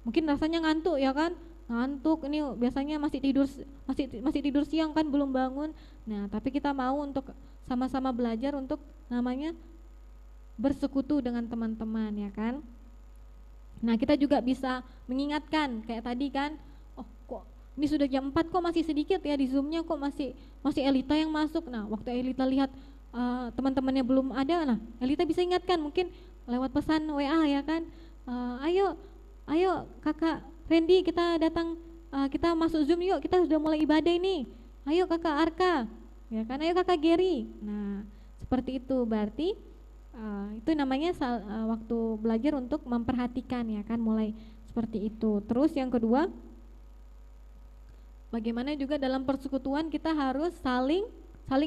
mungkin rasanya ngantuk ya kan, ngantuk, ini biasanya masih tidur siang kan, belum bangun. Nah, tapi kita mau untuk sama-sama belajar untuk namanya bersekutu dengan teman-teman, ya kan. Nah, kita juga bisa mengingatkan kayak tadi kan, oh kok ini sudah jam 4 kok masih sedikit ya di Zoom-nya, kok masih Elita yang masuk. Nah, waktu Elita lihat teman-temannya belum ada, nah Elita bisa ingatkan mungkin lewat pesan WA, ya kan. Ayo kakak Randy, kita datang, kita masuk Zoom yuk, kita sudah mulai ibadah ini. Ayo kakak Arka, ya kan, ayo kakak Gary. Nah, seperti itu berarti itu namanya waktu belajar untuk memperhatikan, ya kan, mulai seperti itu. Terus yang kedua, bagaimana juga dalam persekutuan kita harus saling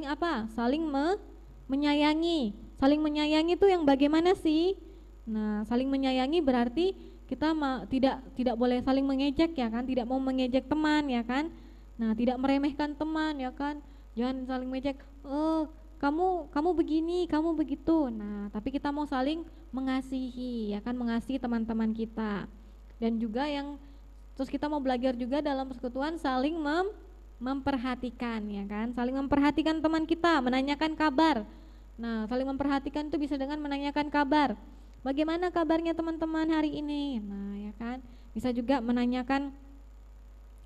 apa? Saling menyayangi. Saling menyayangi itu yang bagaimana sih? Nah, saling menyayangi berarti kita tidak boleh saling mengejek, ya kan, tidak mau mengejek teman, ya kan. Nah, tidak meremehkan teman, ya kan, jangan saling mengejek, oh kamu begini, kamu begitu. Nah, tapi kita mau saling mengasihi, ya kan, mengasihi teman-teman kita. Dan juga terus kita mau belajar juga dalam persekutuan saling memperhatikan, ya kan, saling memperhatikan teman kita, menanyakan kabar. Nah, saling memperhatikan itu bisa dengan menanyakan kabar. Bagaimana kabarnya teman-teman hari ini? Nah, ya kan, bisa juga menanyakan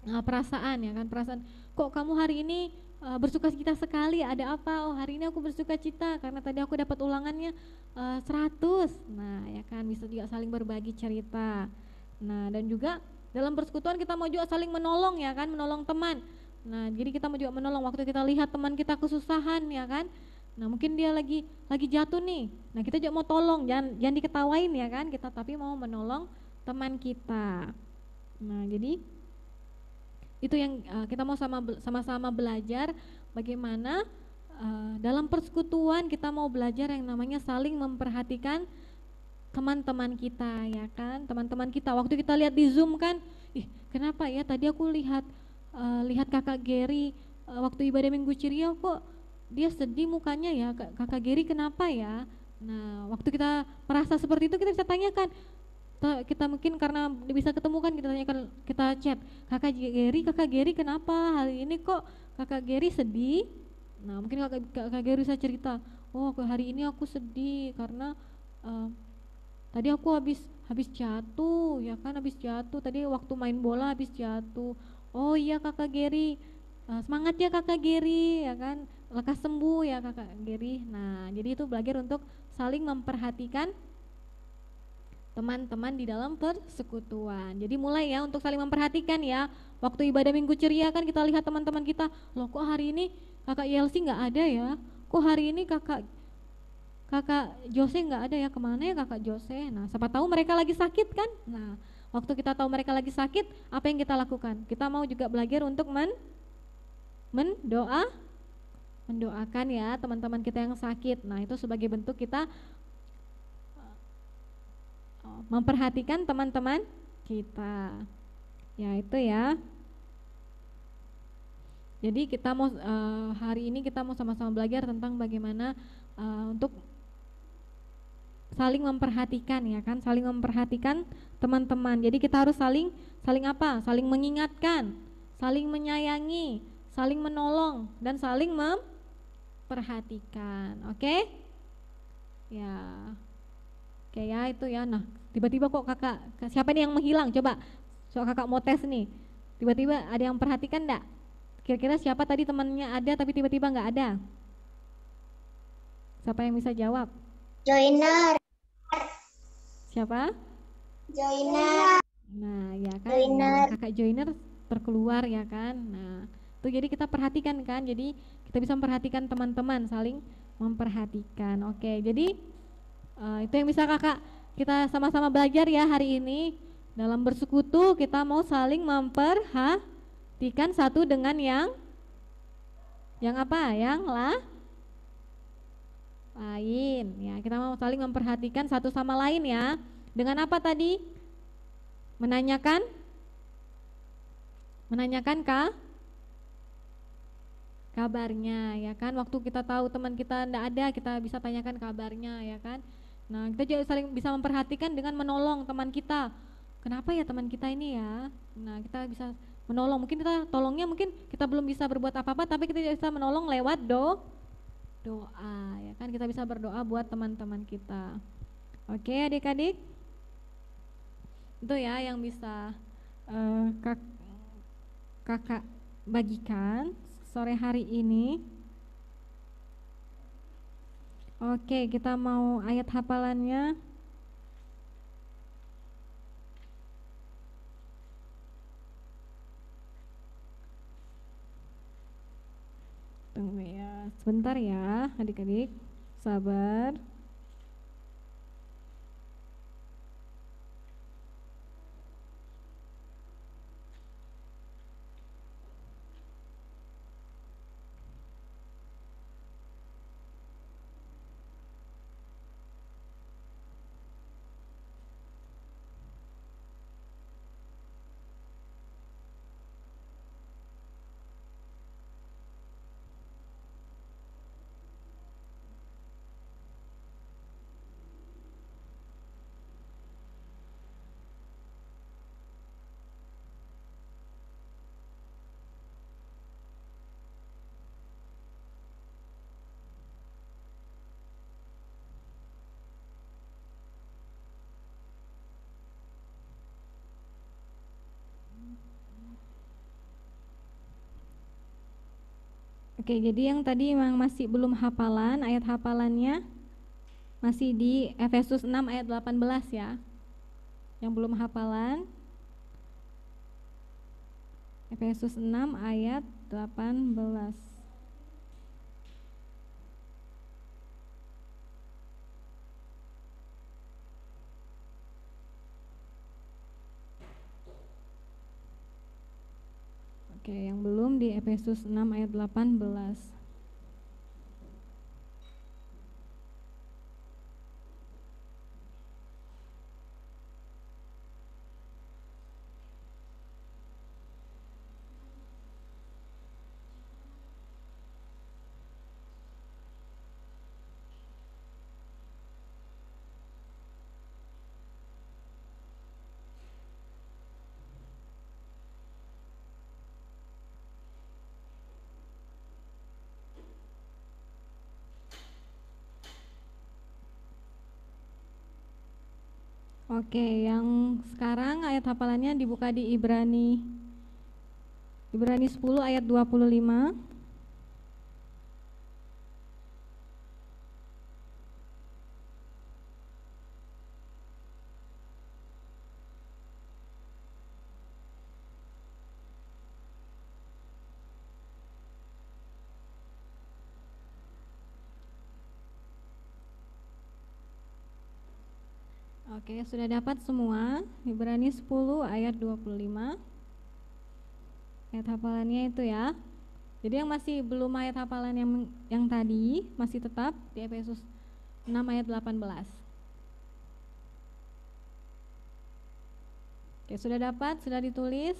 perasaan, ya kan, perasaan. Kok kamu hari ini bersukacita sekali? Ada apa? Oh, hari ini aku bersukacita karena tadi aku dapat ulangannya 100. Nah, ya kan, bisa juga saling berbagi cerita. Nah, dan juga dalam persekutuan kita mau juga saling menolong, ya kan, menolong teman. Nah, jadi kita mau juga menolong waktu kita lihat teman kita kesusahan, ya kan. Nah, mungkin dia lagi jatuh nih. Nah, kita juga mau tolong, jangan diketawain, ya kan, kita tapi mau menolong teman kita. Nah, jadi itu yang kita mau sama-sama belajar bagaimana dalam persekutuan kita mau belajar yang namanya saling memperhatikan teman-teman kita, ya kan. Teman-teman kita waktu kita lihat di Zoom kan, kenapa ya tadi aku lihat kakak Gary waktu ibadah Minggu Ceria, kok dia sedih mukanya ya, kakak Gary kenapa ya. Nah, waktu kita merasa seperti itu kita bisa tanyakan, kita mungkin karena bisa ketemu kan, kita tanyakan, kita chat, kakak Gary kenapa hari ini kok kakak Gary sedih. Nah, mungkin kakak Gary bisa cerita, oh hari ini aku sedih karena tadi aku habis jatuh, ya kan, habis jatuh tadi waktu main bola habis jatuh. Oh iya kakak Gary, semangat ya kakak Gary, ya kan, lekas sembuh ya kakak Gary. Nah, jadi itu belajar untuk saling memperhatikan teman-teman di dalam persekutuan. Jadi mulai ya untuk saling memperhatikan ya. Waktu ibadah Minggu Ceria kan kita lihat teman-teman kita, loh kok hari ini kakak Yelsi nggak ada ya, kok hari ini kakak Jose nggak ada ya, kemana ya kakak Jose. Nah, siapa tahu mereka lagi sakit kan. Nah, waktu kita tahu mereka lagi sakit, apa yang kita lakukan? Kita mau juga belajar untuk mendoakan ya teman-teman kita yang sakit. Nah, itu sebagai bentuk kita memperhatikan teman-teman kita. Ya, itu ya. Jadi kita mau hari ini kita mau sama-sama belajar tentang bagaimana untuk saling memperhatikan, ya kan, saling memperhatikan teman-teman. Jadi kita harus saling apa? Saling mengingatkan, saling menyayangi, saling menolong, dan saling memperhatikan. Oke? Ya. Oke ya, itu ya. Nah, tiba-tiba kok kakak, siapa nih yang menghilang? Coba, so kakak mau tes nih. Tiba-tiba ada yang perhatikan enggak? Kira-kira siapa tadi temannya ada tapi tiba-tiba enggak ada? Siapa yang bisa jawab? Joiner. Siapa? Joiner. Nah, ya kan, Joiner. kakak Joiner terkeluar, ya kan. Nah, itu jadi kita perhatikan kan. Jadi kita bisa memperhatikan teman-teman, saling memperhatikan. Oke, jadi itu yang bisa kita sama-sama belajar ya hari ini. Dalam bersekutu kita mau saling memperhatikan satu dengan yang apa? Yang lain ya. Kita mau saling memperhatikan satu sama lain ya. Dengan apa tadi? Menanyakan kabarnya, ya kan. Waktu kita tahu teman kita tidak ada, kita bisa tanyakan kabarnya, ya kan. Nah, kita juga saling bisa memperhatikan dengan menolong teman kita. kenapa ya teman kita ini ya. Nah, kita bisa menolong. Mungkin kita tolongnya, mungkin kita belum bisa berbuat apa-apa, tapi kita bisa menolong lewat doa, ya kan. Kita bisa berdoa buat teman-teman kita. Oke, adik-adik, itu ya yang bisa kakak bagikan sore hari ini. Oke, kita mau ayat hafalannya. Tunggu ya, sebentar ya adik-adik, sabar. Oke, jadi yang tadi memang masih belum hafalan, ayat hafalannya masih di Efesus 6 ayat 18 ya. Yang belum hafalan, Efesus 6 ayat 18. Oke, yang belum di Efesus 6 ayat 18. Oke, yang sekarang ayat hafalannya dibuka di Ibrani 10 ayat 25. Oke, sudah dapat semua? Ibrani 10 ayat 25. Ayat hafalannya itu ya. Jadi yang masih belum ayat hafalan yang tadi masih tetap di Efesus 6 ayat 18. Oke, sudah dapat? Sudah ditulis?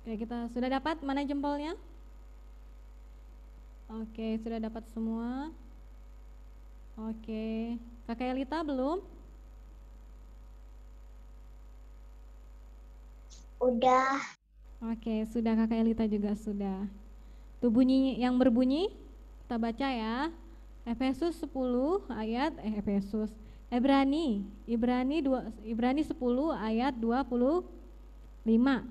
Oke, kita sudah dapat? Mana jempolnya? Oke, sudah dapat semua. Oke, Kakak Elita belum? Udah. Oke, sudah Kakak Elita juga sudah. Tuh bunyi yang berbunyi, kita baca ya. Efesus 10 ayat Ibrani 10 ayat 25.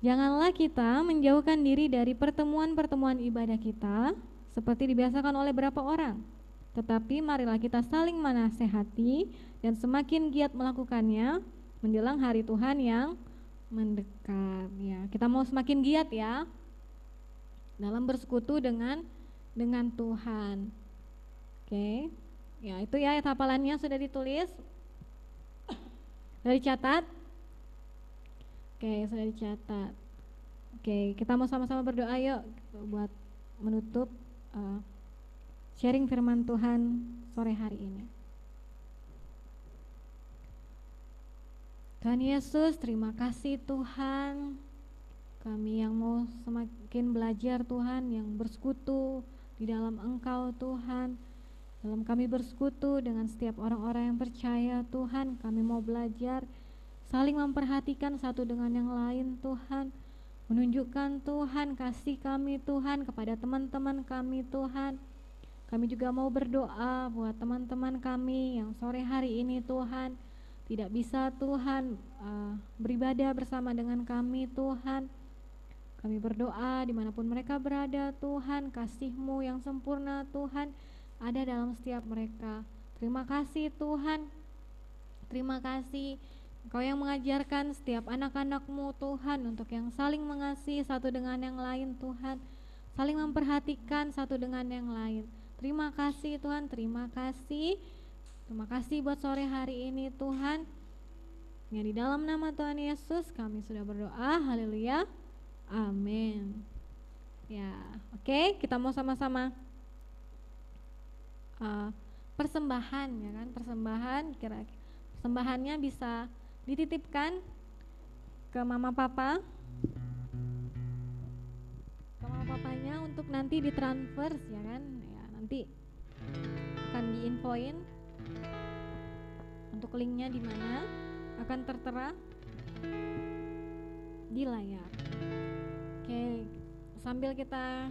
Janganlah kita menjauhkan diri dari pertemuan-pertemuan ibadah kita seperti dibiasakan oleh beberapa orang, tetapi marilah kita saling menasehati dan semakin giat melakukannya menjelang hari Tuhan yang mendekat. Ya, kita mau semakin giat ya dalam bersekutu dengan Tuhan. Oke. Ya, itu ya ayat hafalannya sudah ditulis. Sudah dicatat? Oke, sudah dicatat. Oke, kita mau sama-sama berdoa yuk buat menutup sharing firman Tuhan sore hari ini. Tuhan Yesus, terima kasih Tuhan. Kami yang mau semakin belajar Tuhan, yang bersekutu di dalam Engkau Tuhan. Dalam kami bersekutu dengan setiap orang-orang yang percaya Tuhan, kami mau belajar saling memperhatikan satu dengan yang lain Tuhan. Menunjukkan Tuhan kasih kami Tuhan kepada teman-teman kami Tuhan. Kami juga mau berdoa buat teman-teman kami yang sore hari ini Tuhan tidak bisa Tuhan beribadah bersama dengan kami Tuhan. Kami berdoa dimanapun mereka berada Tuhan, kasih-Mu yang sempurna Tuhan ada dalam setiap mereka. Terima kasih Tuhan, terima kasih Engkau yang mengajarkan setiap anak-anak-Mu Tuhan untuk yang saling mengasihi satu dengan yang lain Tuhan, saling memperhatikan satu dengan yang lain. Terima kasih Tuhan, terima kasih. Terima kasih buat sore hari ini Tuhan. Ya, di dalam nama Tuhan Yesus kami sudah berdoa, haleluya, amin. Ya, oke, kita mau sama-sama persembahan ya kan, kira-kira persembahannya bisa dititipkan ke mama papa, ke mama papanya untuk nanti ditransfer ya kan, ya nanti akan diinfoin untuk linknya di mana akan tertera di layar. Oke, sambil kita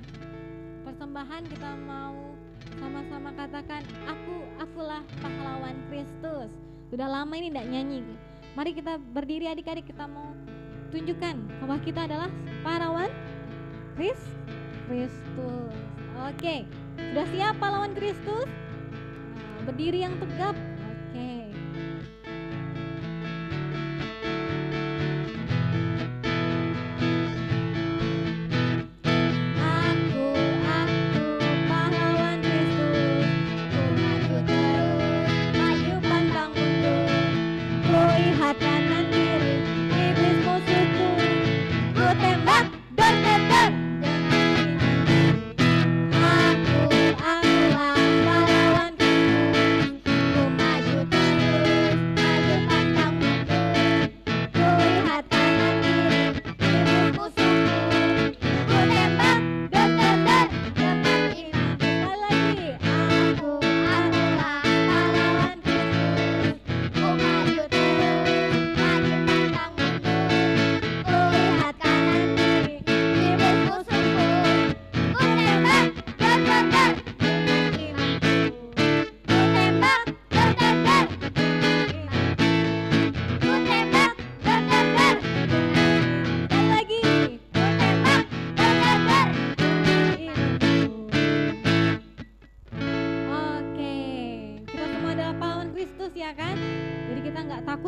persembahan kita mau sama-sama katakan akulah pahlawan Kristus. Sudah lama ini tidak nyanyi. Mari kita berdiri adik-adik, kita mau tunjukkan bahwa kita adalah pahlawan Kristus. Oke, sudah siap pahlawan Kristus? Nah, berdiri yang tegap. Oke.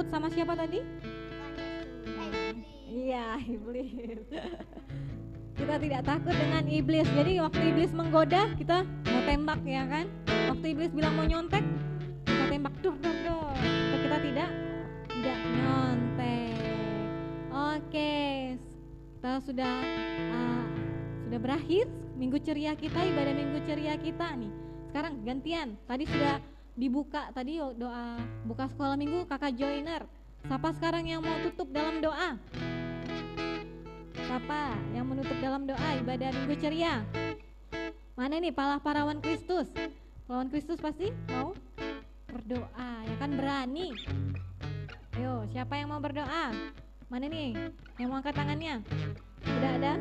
Sama siapa tadi? Iya, iblis. Kita tidak takut dengan iblis. Jadi waktu iblis menggoda, kita mau tembak ya kan? Waktu iblis bilang mau nyontek, kita tembak dur. Tapi kita tidak nyontek. Oke, kita sudah berakhir minggu ceria kita, ibadah minggu ceria kita nih. Sekarang gantian. Tadi sudah dibuka tadi doa buka sekolah minggu kakak joiner. Siapa sekarang yang mau tutup dalam doa? Siapa yang menutup dalam doa ibadah minggu ceria? Mana nih pahlawan Kristus? Pahlawan Kristus pasti mau berdoa, ya kan, berani. Ayo, siapa yang mau berdoa? Mana nih yang mau angkat tangannya? Sudah ada?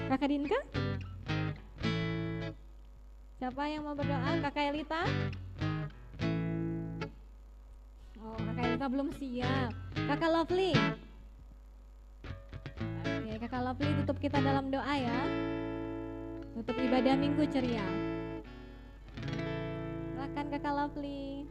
Kakak Dinka? Siapa yang mau berdoa? Kakak Elita? Oh, Kakak Elita belum siap. Kakak Lovely? Oke, Kakak Lovely tutup kita dalam doa ya. Tutup ibadah minggu ceria. Silakan Kakak Lovely.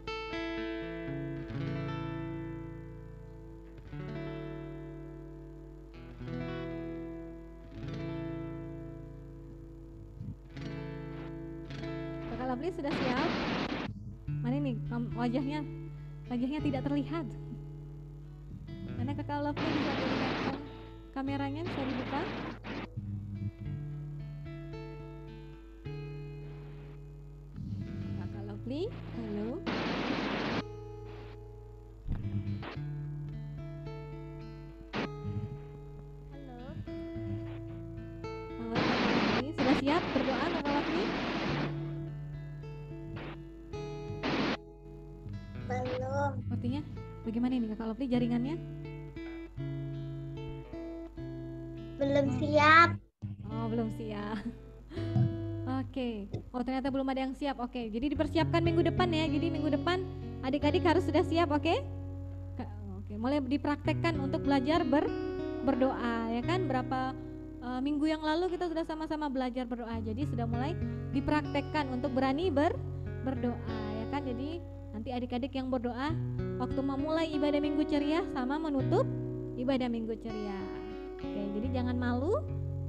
Lovely sudah siap? Mana nih wajahnya tidak terlihat. Mana Kakak Lovely, bisa dilihat kameranya, bisa dibuka? Kakak Lovely, halo. Halo. Halo Kakak Lovely, sudah siap berdoa? Bagaimana ini Kakak Lovely jaringannya? Belum siap. Oh, belum siap. Oke. Oh, ternyata belum ada yang siap. Oke. Jadi dipersiapkan minggu depan ya. Jadi minggu depan adik-adik harus sudah siap, oke? Oke, mulai dipraktekkan untuk belajar berdoa ya kan? Berapa minggu yang lalu kita sudah sama-sama belajar berdoa. Jadi sudah mulai dipraktekkan untuk berani berdoa ya kan? Jadi nanti adik-adik yang berdoa waktu memulai ibadah minggu ceria sama menutup ibadah minggu ceria. Oke, jadi jangan malu,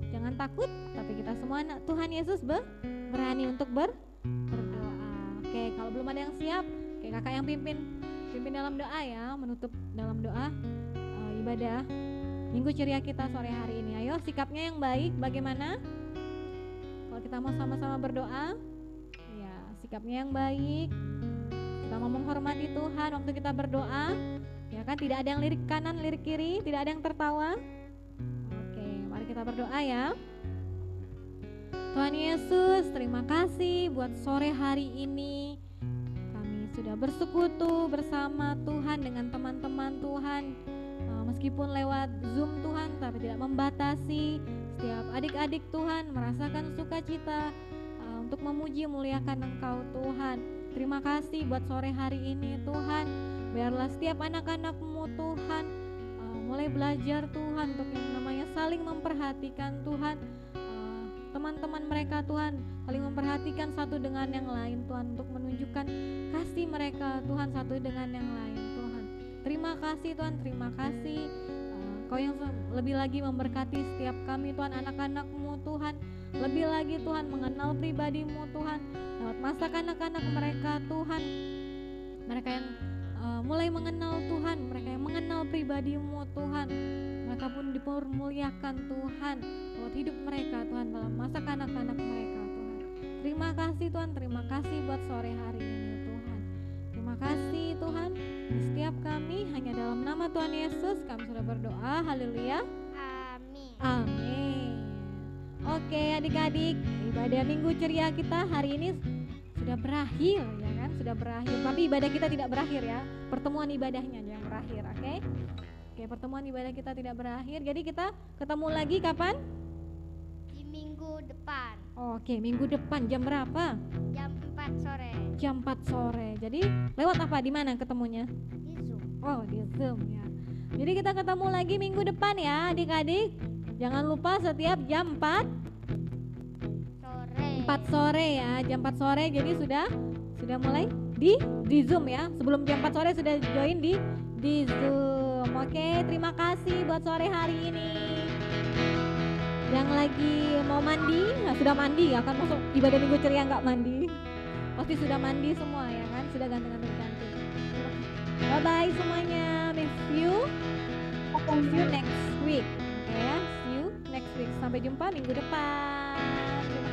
jangan takut, tapi kita semua anak Tuhan Yesus berani untuk berdoa. Oke, kalau belum ada yang siap, oke, kakak yang pimpin dalam doa ya, menutup dalam doa ibadah minggu ceria kita sore hari ini. Ayo, sikapnya yang baik bagaimana? Kalau kita mau sama-sama berdoa, ya sikapnya yang baik. Kita mau menghormati Tuhan waktu kita berdoa, ya kan? Tidak ada yang lirik kanan, lirik kiri, tidak ada yang tertawa. Mari kita berdoa ya. Tuhan Yesus, terima kasih buat sore hari ini. Kami sudah bersekutu bersama Tuhan dengan teman-teman Tuhan. Meskipun lewat Zoom Tuhan, tapi tidak membatasi. Setiap adik-adik Tuhan merasakan sukacita untuk memuji muliakan Engkau Tuhan. Terima kasih buat sore hari ini Tuhan. Biarlah setiap anak-anak-Mu Tuhan mulai belajar Tuhan untuk yang namanya saling memperhatikan Tuhan, teman-teman mereka Tuhan saling memperhatikan satu dengan yang lain Tuhan, untuk menunjukkan kasih mereka Tuhan satu dengan yang lain Tuhan. Terima kasih Tuhan, terima kasih Kau yang lebih lagi memberkati setiap kami Tuhan, anak-anak-Mu Tuhan, lebih lagi Tuhan mengenal pribadi-Mu Tuhan lewat masa kanak-kanak mereka Tuhan, mereka yang mulai mengenal Tuhan, mereka yang mengenal pribadi-Mu Tuhan, mereka pun dipermuliakan Tuhan buat hidup mereka Tuhan dalam masa kanak-kanak mereka Tuhan. Terima kasih Tuhan, terima kasih buat sore hari ini Tuhan. Terima kasih Tuhan, di setiap kami hanya dalam nama Tuhan Yesus kami sudah berdoa. Haleluya. Amin. Amin. Oke adik-adik, ibadah minggu ceria kita hari ini sudah berakhir ya kan, sudah berakhir. Tapi ibadah kita tidak berakhir ya, pertemuan ibadahnya yang berakhir, oke? Oke, pertemuan ibadah kita tidak berakhir. Jadi kita ketemu lagi kapan? Di minggu depan, Oke, minggu depan jam berapa? jam 4 sore, Jam 4 sore. Jadi lewat apa? Di mana ketemunya? di Zoom. Oh, di Zoom ya. Jadi kita ketemu lagi minggu depan ya adik-adik. Jangan lupa setiap jam 4 sore ya, jam 4 sore. Jadi sudah mulai di Zoom ya. Sebelum jam 4 sore sudah join di Zoom. Oke, terima kasih buat sore hari ini. Yang lagi mau mandi, sudah mandi ya kan, masuk ibadah minggu ceria nggak mandi. Pasti sudah mandi semua ya kan, sudah ganteng-ganteng cantik. Bye bye semuanya. See you next week. Oke ya, see you next week. Sampai jumpa minggu depan. Terima